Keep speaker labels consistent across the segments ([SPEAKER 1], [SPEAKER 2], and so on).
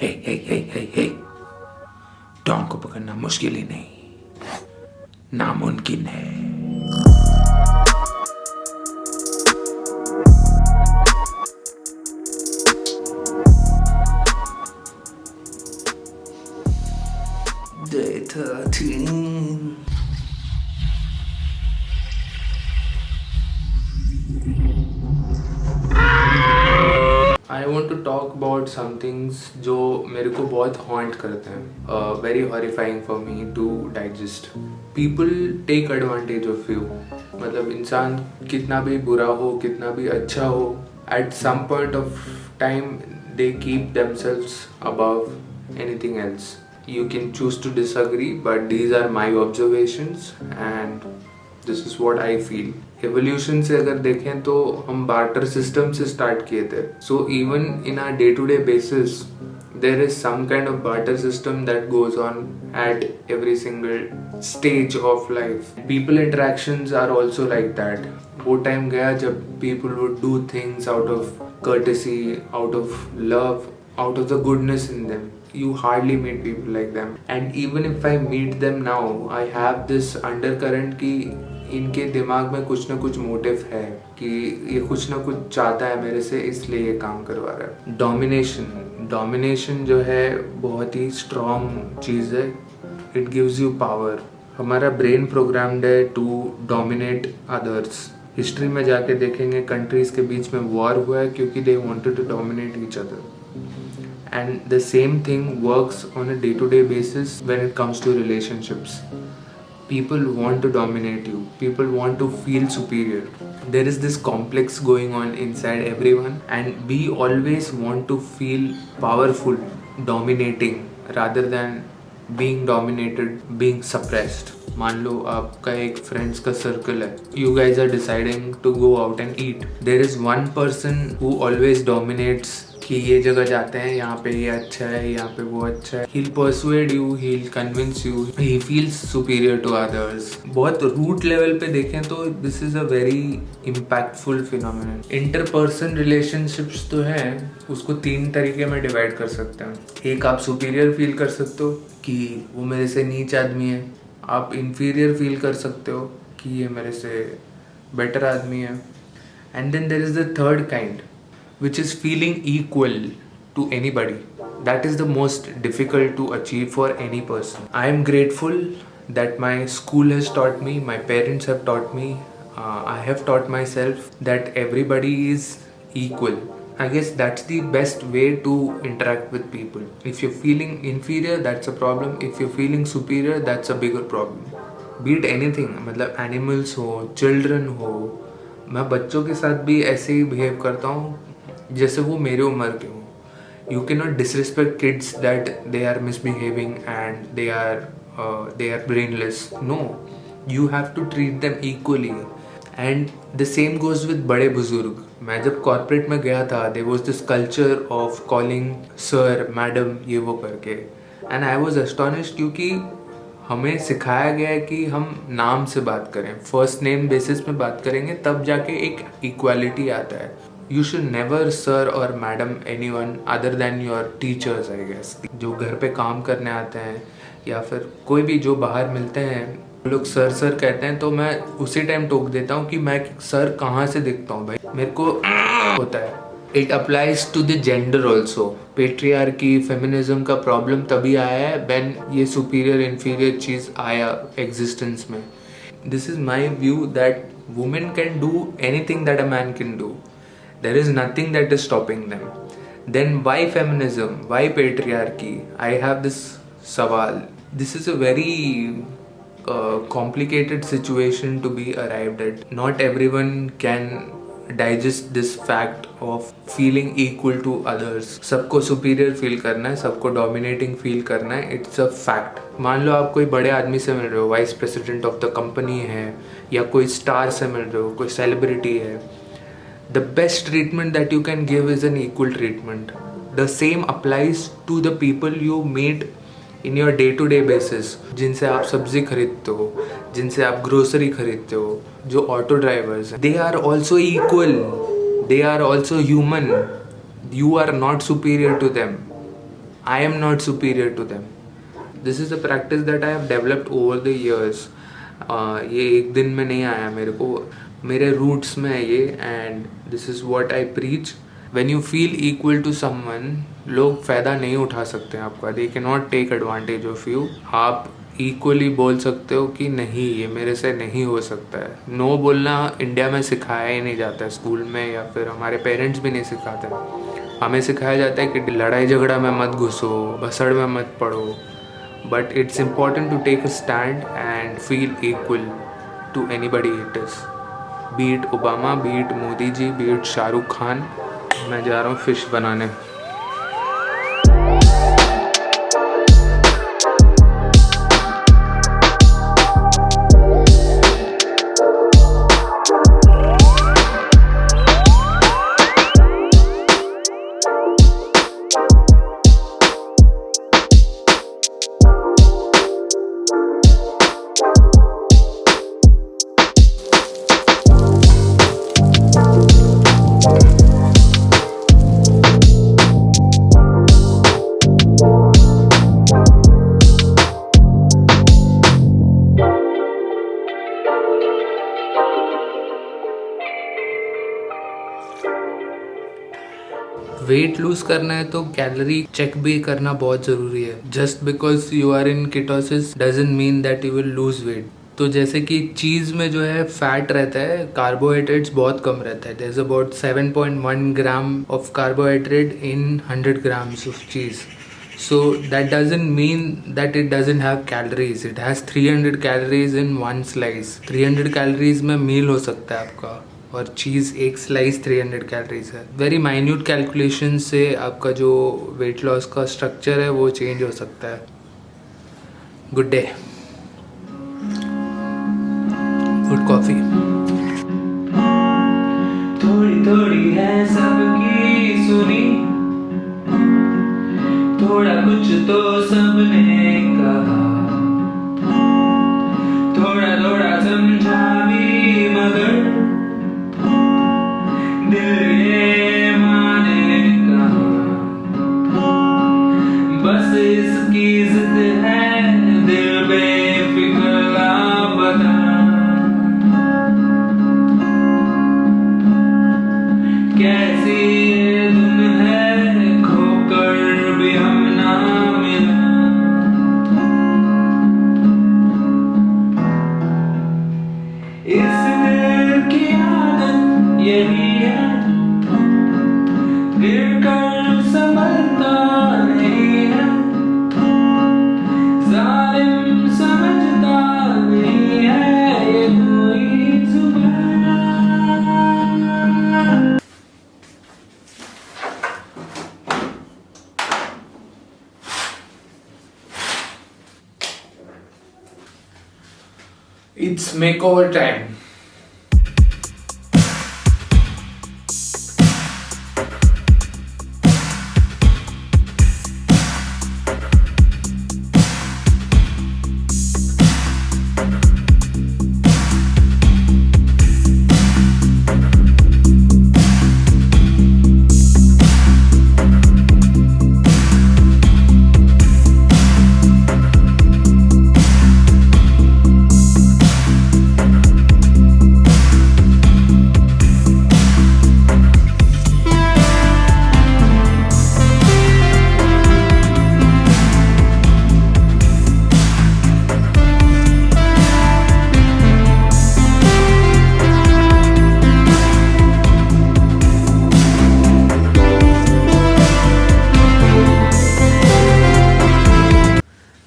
[SPEAKER 1] हे हे हे हे हे, don को पकड़ना मुश्किल ही नहीं, नामुमकिन है। Day 13. I want to talk about some things जो मेरे को बहुत हॉन्ट करते हैं, very horrifying for me to digest. People take advantage of you, मतलब इंसान कितना भी बुरा हो, कितना भी अच्छा हो, at some point of time they keep themselves above anything else. You can choose to disagree, but these are my observations and this is what I feel. Evolution से अगर देखें तो हम barter system से start किए थे. So even in our day-to-day basis, there is some kind of barter system that goes on at every single stage of life. People interactions are also like that. वो time गया जब people would do things out of courtesy, out of love, out of the goodness in them. You hardly meet people like them, and even if I meet them now, I have this undercurrent कि इनके दिमाग में कुछ ना कुछ motive है कि ये कुछ ना कुछ चाहता है मेरे से, इसलिए ये काम करवा रहा है। डोमिनेशन जो है बहुत ही स्ट्रॉन्ग चीज़ है। It gives you power. हमारा ब्रेन प्रोग्राम्ड है टू डोमिनेट अदर्स। हिस्ट्री में जाके देखेंगे कंट्रीज के बीच में वॉर हुआ है क्योंकि they wanted to dominate each other. And the same thing works on a day-to-day basis when it comes to relationships. People want to dominate you. People want to feel superior. There is this complex going on inside everyone, and we always want to feel powerful, dominating, rather than being dominated, being suppressed. मान लो आपका एक friends का circle है, you guys are deciding to go out and eat. There is one person who always dominates कि ये जगह जाते हैं, यहाँ पे ये अच्छा है, यहाँ पे वो अच्छा है। He'll persuade you, he'll convince you, he feels superior to others. बहुत रूट लेवल पे देखें तो this is a very impactful phenomenon. Interperson relationships तो हैं, उसको 3 तरीके में डिवाइड कर सकते हैं। एक, आप superior फील कर सकते हो कि वो मेरे से नीच आदमी है। आप inferior फील कर सकते हो कि ये मेरे से बेटर आदमी है। And then there is the third kind, which is feeling equal to anybody. That is the most difficult to achieve for any person. I am grateful that my school has taught me, my parents have taught me, I have taught myself that everybody is equal. I guess that's the best way to interact with people. If you're feeling inferior, that's a problem. If you're feeling superior, that's a bigger problem. Be it anything, मतलब animals हो, children हो, मैं बच्चों के साथ भी ऐसे ही behave करता हूँ जैसे वो मेरे उम्र के हों। You cannot disrespect kids that they are misbehaving and they are brainless. No, you have to treat them equally and the same goes with बड़े बुजुर्ग। मैं जब कॉर्पोरेट में गया था, there was this culture of calling sir, madam, ये वो करके, एंड आई वाज एस्टोनिश्ड क्योंकि हमें सिखाया गया है कि हम नाम से बात करें, फर्स्ट नेम बेसिस में बात करेंगे, तब जाके एक इक्वालिटी आता है। You should never sir or madam anyone other than your teachers, I guess. जो घर पे काम करने आते हैं या फिर कोई भी जो बाहर मिलते हैं, लोग सर सर कहते हैं, तो मैं उसी टाइम टोक देता हूँ कि मैं सर कहाँ से दिखता हूँ भाई, मेरे को होता है। It applies to the gender also. Patriarchy, feminism का प्रॉब्लम तभी आया है when ये सुपीरियर इन्फीरियर चीज़ आया एग्जिस्टेंस में। This is my view that women can do anything that a man can do. There is nothing that is stopping them. Then why feminism? Why patriarchy? I have this सवाल. This is a very complicated situation to be arrived at. Not everyone can digest this fact of feeling equal to others. सबको superior feel करना है, सबको dominating feel करना है. It's a fact. मान लो आप कोई बड़े आदमी से मिल रहे हो, vice president of the company है, या कोई स्टार से मिल रहे हो, कोई सेलिब्रिटी है, the best treatment that you can give is an equal treatment. The same applies to the people you meet in your day-to-day basis. जिनसे आप सब्जी खरीदते हो, जिनसे आप ग्रोसरी खरीदते हो, जो ऑटो ड्राइवर्स हैं, they are also equal. They are also human. You are not superior to them. I am not superior to them. This is a practice that I have developed over the years. ये एक दिन में नहीं आया मेरे को, मेरे roots में है ये, and this is what I preach. When you feel equal to someone, लोग फ़ायदा नहीं उठा सकते हैं आपका. They cannot take advantage of you. आप इक्वली बोल सकते हो कि नहीं, ये मेरे से नहीं हो सकता है. नो बोलना इंडिया में सिखाया ही नहीं जाता है स्कूल में, या फिर हमारे पेरेंट्स भी नहीं सिखाते. हमें सिखाया जाता है कि लड़ाई झगड़ा में मत घुसो, भसड़ में मत पड़ो. But it's important to take a stand and feel equal to anybody it is. Be it Obama, be it Modi ji, be it Shahrukh Khan. मैं जा रहा हूँ फिश बनाने. वेट लूज करना है तो कैलोरी चेक भी करना बहुत ज़रूरी है. Just because you are in ketosis doesn't mean that you will lose weight. तो जैसे कि चीज़ में जो है फैट रहता है, कार्बोहाइड्रेट्स बहुत कम रहता है. There is about 7.1 gram of carbohydrate in 100 grams of cheese. So that doesn't mean that it doesn't have calories. It has 300 calories in one slice. 300 calories में मील हो सकता है आपका, और चीज़ एक स्लाइस 300 कैलोरीज है. वेरी माइन्यूट कैलकुलेशन से आपका जो वेट लॉस का स्ट्रक्चर है वो चेंज हो सकता है. Good day, good coffee. थोड़ी थोड़ी है सबकी सुनी, थोड़ा कुछ तो सबने कहा, थोड़ा थोड़ा समझा भी मगर दिल ये माने कहा. बस इसकी जिद है दिल बेफिक्र लापता. कैसी ये धुन है खोकर भी हम ना मिला. इस दिल की आदत यही है, गिर कर संभलता नहीं है. जालिम समझता नहीं है ये कोई जुबान. It's makeover time.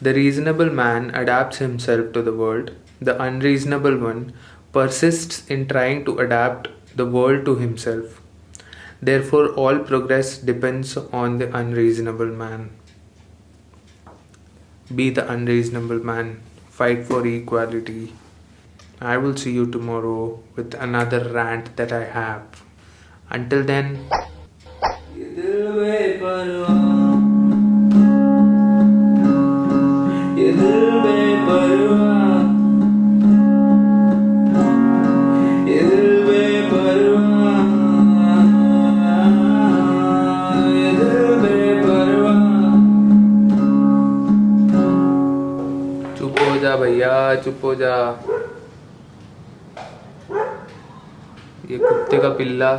[SPEAKER 1] The reasonable man adapts himself to the world. The unreasonable one persists in trying to adapt the world to himself. Therefore, all progress depends on the unreasonable man. Be the unreasonable man. Fight for equality. I will see you tomorrow with another rant that I have. Until then, ये दिल बेपरवाह, ये दिल बेपरवाह, ये दिल बेपरवाह. हो जा भैया, चुप हो जा। ये कुत्ते का पिल्ला